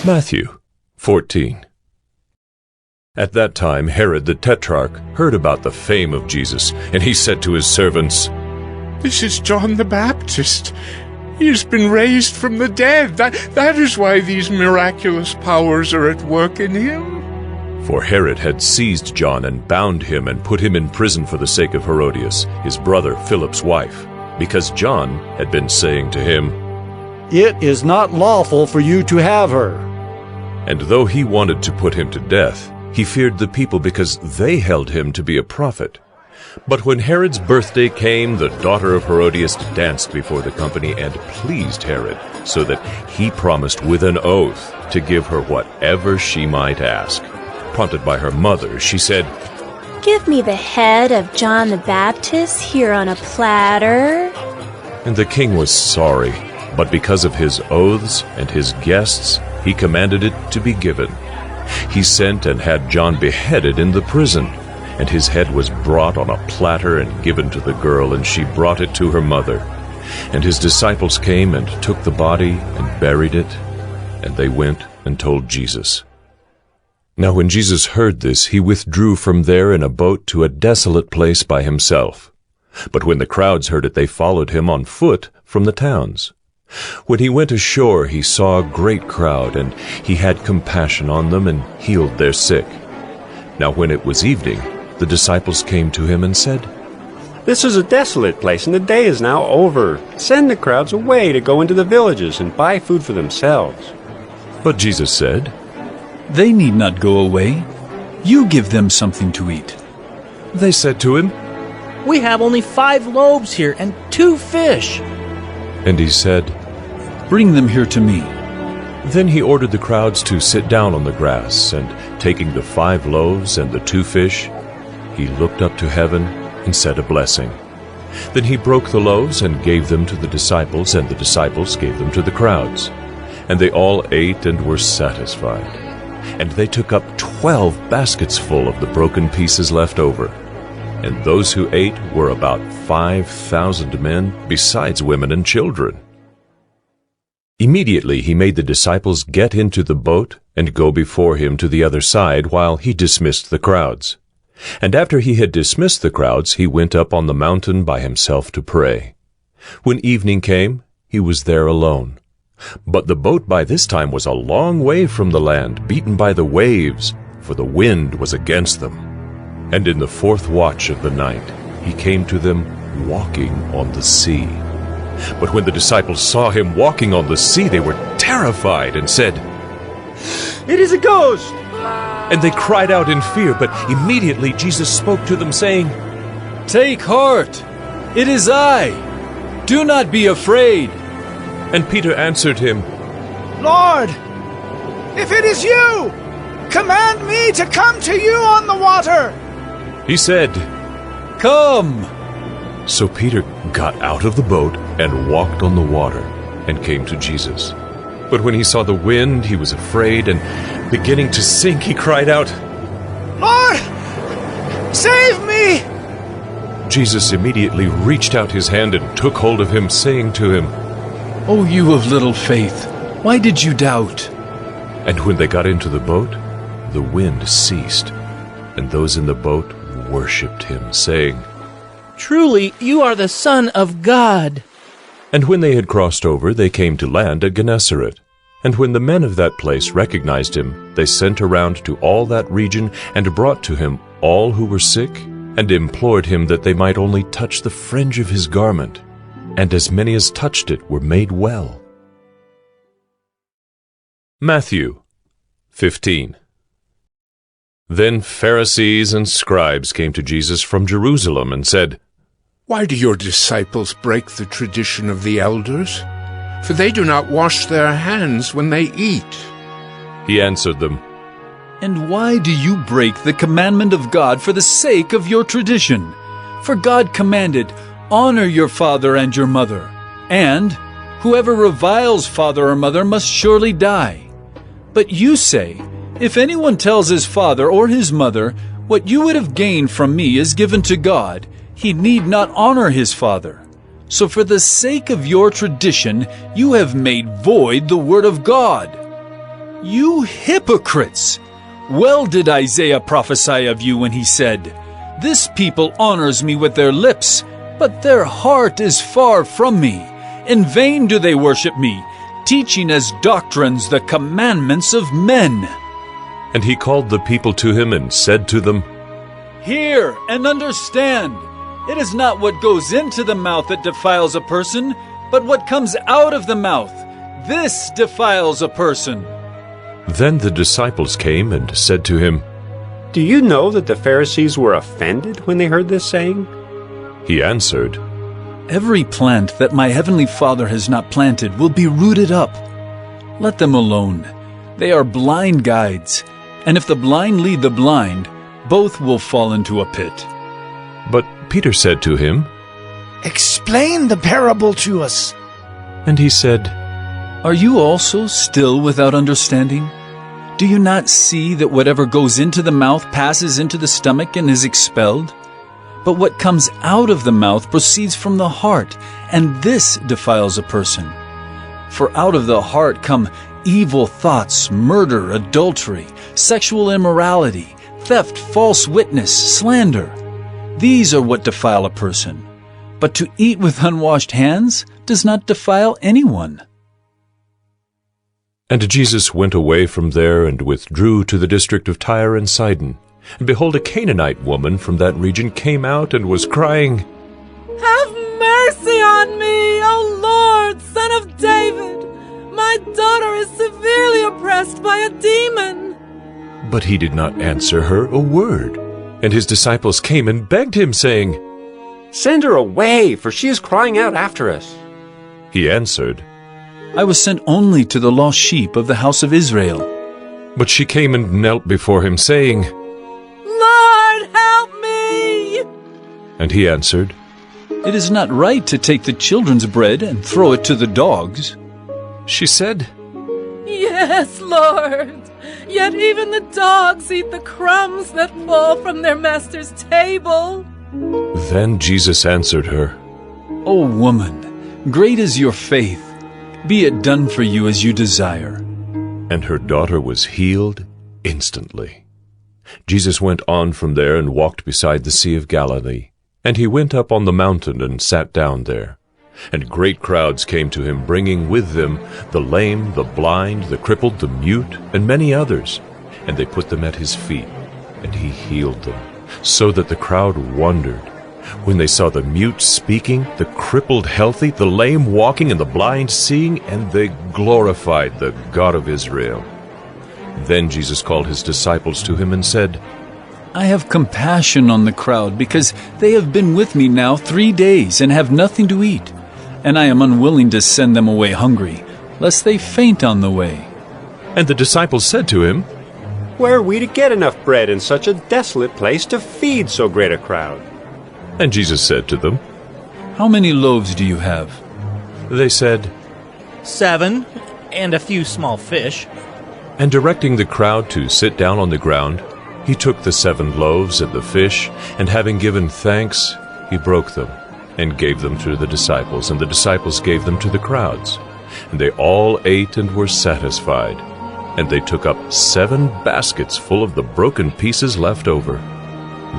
Matthew 14. At that time Herod the Tetrarch heard about the fame of Jesus, and he said to his servants, "This is John the Baptist. He has been raised from the dead. That is why these miraculous powers are at work in him." For Herod had seized John and bound him and put him in prison for the sake of Herodias, his brother Philip's wife, because John had been saying to him, "It is not lawful for you to have her." And though he wanted to put him to death, he feared the people because they held him to be a prophet. But when Herod's birthday came, the daughter of Herodias danced before the company and pleased Herod, so that he promised with an oath to give her whatever she might ask. Prompted by her mother, she said, "Give me the head of John the Baptist here on a platter." And the king was sorry, but because of his oaths and his guests, he commanded it to be given. He sent and had John beheaded in the prison, and his head was brought on a platter and given to the girl, and she brought it to her mother. And his disciples came and took the body and buried it, and they went and told Jesus. Now when Jesus heard this, he withdrew from there in a boat to a desolate place by himself. But when the crowds heard it, they followed him on foot from the towns. When he went ashore, he saw a great crowd, and he had compassion on them and healed their sick. Now when it was evening, the disciples came to him and said, "This is a desolate place, and the day is now over. Send the crowds away to go into the villages and buy food for themselves." But Jesus said, "They need not go away. You give them something to eat." They said to him, "We have only 5 loaves here and 2 fish." And he said, "Bring them here to me." Then he ordered the crowds to sit down on the grass, and taking the 5 loaves and the 2 fish, he looked up to heaven and said a blessing. Then he broke the loaves and gave them to the disciples, and the disciples gave them to the crowds. And they all ate and were satisfied. And they took up 12 baskets full of the broken pieces left over. And those who ate were about 5,000 men, besides women and children. Immediately he made the disciples get into the boat and go before him to the other side while he dismissed the crowds. And after he had dismissed the crowds, he went up on the mountain by himself to pray. When evening came, he was there alone. But the boat by this time was a long way from the land, beaten by the waves, for the wind was against them. And in the 4th watch of the night, he came to them walking on the sea. But when the disciples saw him walking on the sea, they were terrified and said, "It is a ghost!" And they cried out in fear, but immediately Jesus spoke to them, saying, "Take heart! It is I! Do not be afraid!" And Peter answered him, "Lord, if it is you, command me to come to you on the water." He said, "Come!" So Peter got out of the boat and walked on the water and came to Jesus. But when he saw the wind, he was afraid, and beginning to sink, he cried out, "Lord, save me!" Jesus immediately reached out his hand and took hold of him, saying to him, "O you of little faith, why did you doubt?" And when they got into the boat, the wind ceased, and those in the boat worshipped him, saying, "Truly, you are the Son of God." And when they had crossed over, they came to land at Gennesaret. And when the men of that place recognized him, they sent around to all that region and brought to him all who were sick, and implored him that they might only touch the fringe of his garment. And as many as touched it were made well. Matthew 15. Then Pharisees and scribes came to Jesus from Jerusalem and said, "Why do your disciples break the tradition of the elders? For they do not wash their hands when they eat." He answered them, "And why do you break the commandment of God for the sake of your tradition? For God commanded, 'Honor your father and your mother,' and 'Whoever reviles father or mother must surely die.' But you say, 'If anyone tells his father or his mother, what you would have gained from me is given to God,' he need not honor his father. So for the sake of your tradition, you have made void the word of God." You hypocrites! Well did Isaiah prophesy of you when he said, "This people honors me with their lips, but their heart is far from me. In vain do they worship me, teaching as doctrines the commandments of men." And he called the people to him and said to them, Hear and understand. It is not what goes into the mouth that defiles a person, but what comes out of the mouth. This defiles a person. Then the disciples came and said to him, Do you know that the Pharisees were offended when they heard this saying? He answered, Every plant that my heavenly Father has not planted will be rooted up. Let them alone. They are blind guides, and if the blind lead the blind, both will fall into a pit. But Peter said to him, Explain the parable to us. and he said, Are you also still without understanding? Do you not see that whatever goes into the mouth passes into the stomach and is expelled? But what comes out of the mouth proceeds from the heart, and this defiles a person. For out of the heart come evil thoughts, murder, adultery, sexual immorality, theft, false witness, slander. These are what defile a person. But to eat with unwashed hands does not defile anyone. And Jesus went away from there and withdrew to the district of Tyre and Sidon. And behold, a Canaanite woman from that region came out and was crying, Have mercy on me, O Lord, Son of David! My daughter is severely oppressed by a demon. But he did not answer her a word. And his disciples came and begged him, saying, Send her away, for she is crying out after us. He answered, I was sent only to the lost sheep of the house of Israel. But she came and knelt before him, saying, Lord, help me! And he answered, It is not right to take the children's bread and throw it to the dogs. She said, Yes, Lord. Yet even the dogs eat the crumbs that fall from their master's table. Then Jesus answered her, O woman, great is your faith. Be it done for you as you desire. And her daughter was healed instantly. Jesus went on from there and walked beside the Sea of Galilee. And he went up on the mountain and sat down there. And great crowds came to him, bringing with them the lame, the blind, the crippled, the mute, and many others. And they put them at his feet, and he healed them, so that the crowd wondered. When they saw the mute speaking, the crippled healthy, the lame walking, and the blind seeing, and they glorified the God of Israel. Then Jesus called his disciples to him and said, I have compassion on the crowd, because they have been with me now 3 days and have nothing to eat. And I am unwilling to send them away hungry, lest they faint on the way. And the disciples said to him, Where are we to get enough bread in such a desolate place to feed so great a crowd? And Jesus said to them, How many loaves do you have? They said, 7, and a few small fish. And directing the crowd to sit down on the ground, he took the 7 loaves and the fish, and having given thanks, he broke them, and gave them to the disciples, and the disciples gave them to the crowds. And they all ate and were satisfied. And they took up 7 baskets full of the broken pieces left over.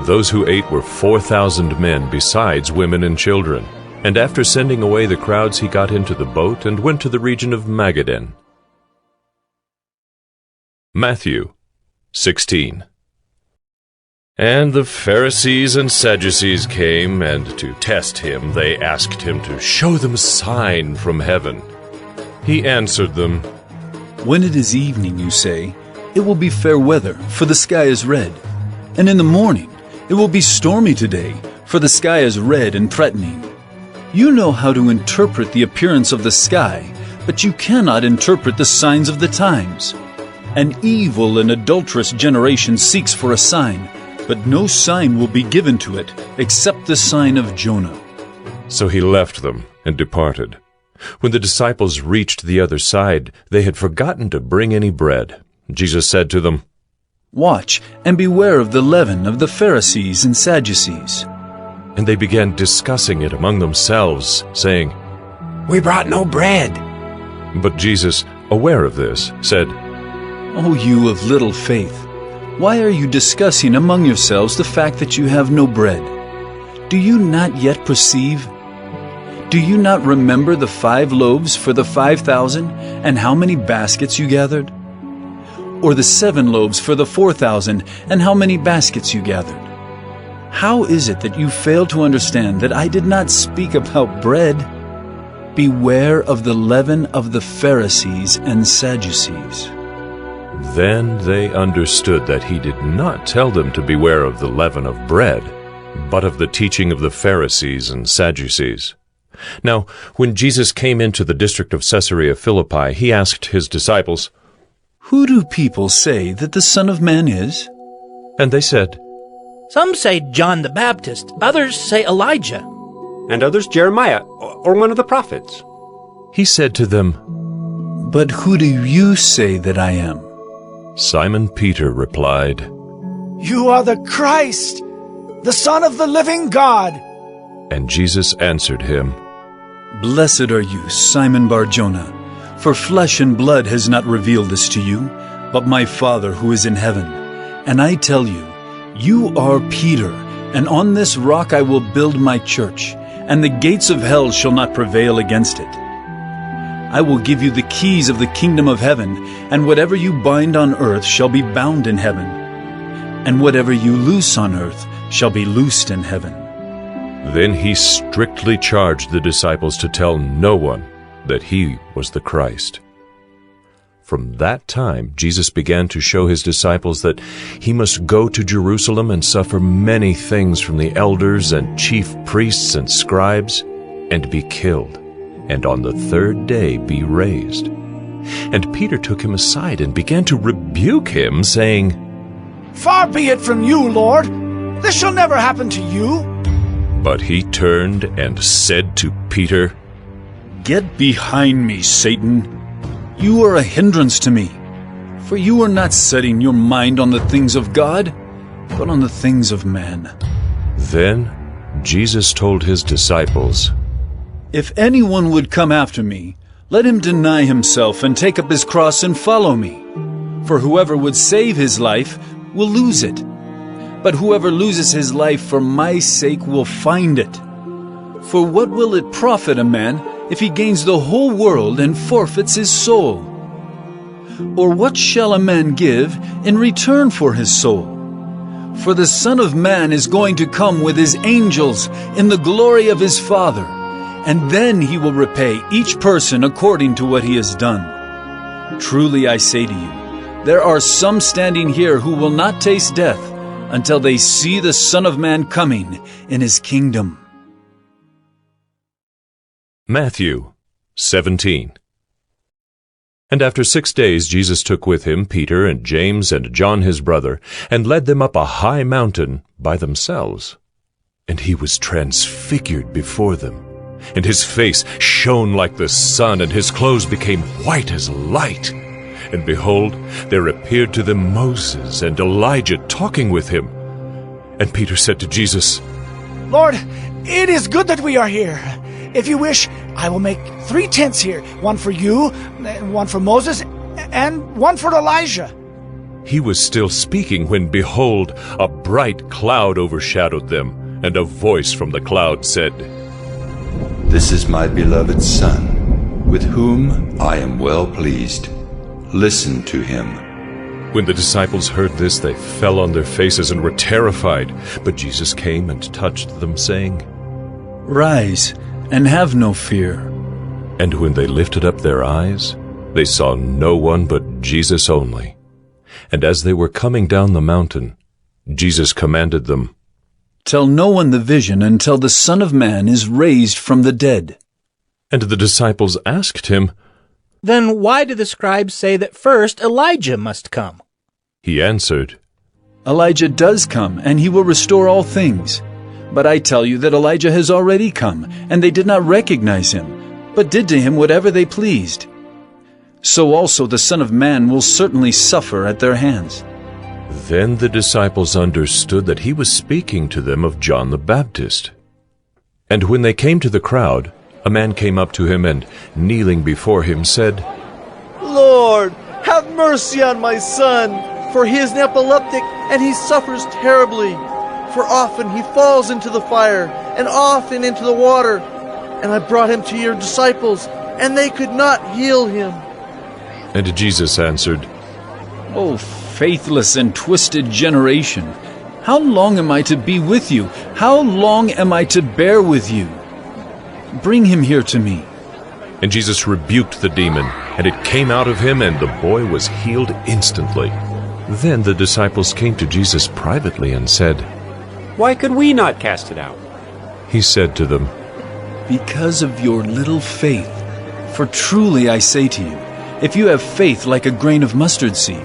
Those who ate were 4,000 men, besides women and children. And after sending away the crowds, he got into the boat and went to the region of Magadan. Matthew 16. And the Pharisees and Sadducees came, and to test him they asked him to show them a sign from heaven. He answered them, When it is evening, you say, it will be fair weather, for the sky is red. And in the morning, it will be stormy today, for the sky is red and threatening. You know how to interpret the appearance of the sky, but you cannot interpret the signs of the times. An evil and adulterous generation seeks for a sign, but no sign will be given to it except the sign of Jonah. So he left them and departed. When the disciples reached the other side, they had forgotten to bring any bread. Jesus said to them, Watch and beware of the leaven of the Pharisees and Sadducees. And they began discussing it among themselves, saying, We brought no bread. But Jesus, aware of this, said, O you of little faith, why are you discussing among yourselves the fact that you have no bread? Do you not yet perceive? Do you not remember the 5 loaves for the 5,000, and how many baskets you gathered? Or the 7 loaves for the 4,000, and how many baskets you gathered? How is it that you fail to understand that I did not speak about bread? Beware of the leaven of the Pharisees and Sadducees. Then they understood that he did not tell them to beware of the leaven of bread, but of the teaching of the Pharisees and Sadducees. Now, when Jesus came into the district of Caesarea Philippi, he asked his disciples, Who do people say that the Son of Man is? And they said, Some say John the Baptist, others say Elijah, and others Jeremiah, or one of the prophets. He said to them, But who do you say that I am? Simon Peter replied, You are the Christ, the Son of the living God. And Jesus answered him, Blessed are you, Simon Bar-Jonah, for flesh and blood has not revealed this to you, but my Father who is in heaven. And I tell you, you are Peter, and on this rock I will build my church, and the gates of hell shall not prevail against it. I will give you the keys of the kingdom of heaven, and whatever you bind on earth shall be bound in heaven, and whatever you loose on earth shall be loosed in heaven. Then he strictly charged the disciples to tell no one that he was the Christ. From that time, Jesus began to show his disciples that he must go to Jerusalem and suffer many things from the elders and chief priests and scribes, and be killed, and on the 3rd day be raised. And Peter took him aside and began to rebuke him, saying, Far be it from you, Lord. This shall never happen to you. But he turned and said to Peter, Get behind me, Satan. You are a hindrance to me, for you are not setting your mind on the things of God, but on the things of man. Then Jesus told his disciples, If anyone would come after me, let him deny himself and take up his cross and follow me. For whoever would save his life will lose it, but whoever loses his life for my sake will find it. For what will it profit a man if he gains the whole world and forfeits his soul? Or what shall a man give in return for his soul? For the Son of Man is going to come with his angels in the glory of his Father, and then he will repay each person according to what he has done. Truly I say to you, there are some standing here who will not taste death until they see the Son of Man coming in his kingdom. Matthew 17. And after 6 days Jesus took with him Peter and James and John his brother, and led them up a high mountain by themselves. And he was transfigured before them, and his face shone like the sun, and his clothes became white as light. And behold, there appeared to them Moses and Elijah talking with him. And Peter said to Jesus, Lord, it is good that we are here. If you wish, I will make 3 tents here, one for you, one for Moses, and one for Elijah. He was still speaking when, behold, a bright cloud overshadowed them, and a voice from the cloud said, This is my beloved Son, with whom I am well pleased. Listen to him. When the disciples heard this, they fell on their faces and were terrified. But Jesus came and touched them, saying, Rise, and have no fear. And when they lifted up their eyes, they saw no one but Jesus only. And as they were coming down the mountain, Jesus commanded them, Tell no one the vision until the Son of Man is raised from the dead. And the disciples asked him, Then why do the scribes say that first Elijah must come? He answered, Elijah does come, and he will restore all things. But I tell you that Elijah has already come, and they did not recognize him, but did to him whatever they pleased. So also the Son of Man will certainly suffer at their hands. Then the disciples understood that he was speaking to them of John the Baptist. And when they came to the crowd, a man came up to him and, kneeling before him, said, Lord, how have mercy on my son, for he is an epileptic and he suffers terribly. For often he falls into the fire and often into the water. And I brought him to your disciples, and they could not heal him. And Jesus answered, O faithless and twisted generation, how long am I to be with you? How long am I to bear with you? Bring him here to me. And Jesus rebuked the demon, and it came out of him, and the boy was healed instantly. Then the disciples came to Jesus privately and said, Why could we not cast it out? He said to them, Because of your little faith. For truly I say to you, if you have faith like a grain of mustard seed,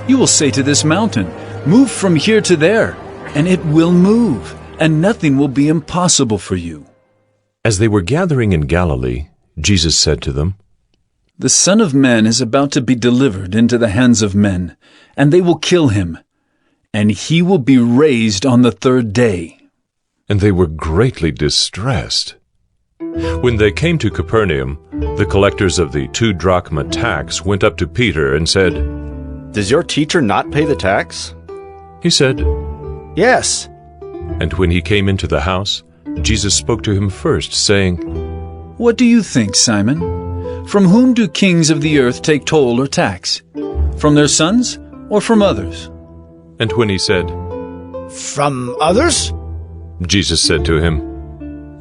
you will say to this mountain, Move from here to there, and it will move, and nothing will be impossible for you. As they were gathering in Galilee, Jesus said to them, The Son of Man is about to be delivered into the hands of men, and they will kill him, and he will be raised on the third day. And they were greatly distressed. When they came to Capernaum, the collectors of the 2 drachma tax went up to Peter and said, Does your teacher not pay the tax? He said, Yes. And when he came into the house, Jesus spoke to him first, saying, What do you think, Simon? From whom do kings of the earth take toll or tax? From their sons or from others? And when he said, From others? Jesus said to him,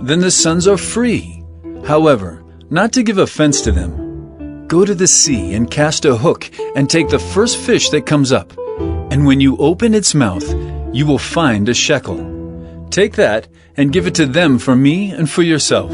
Then the sons are free. However, not to give offense to them, go to the sea and cast a hook and take the first fish that comes up. And when you open its mouth, you will find a shekel. Take that and give it to them for me and for yourself.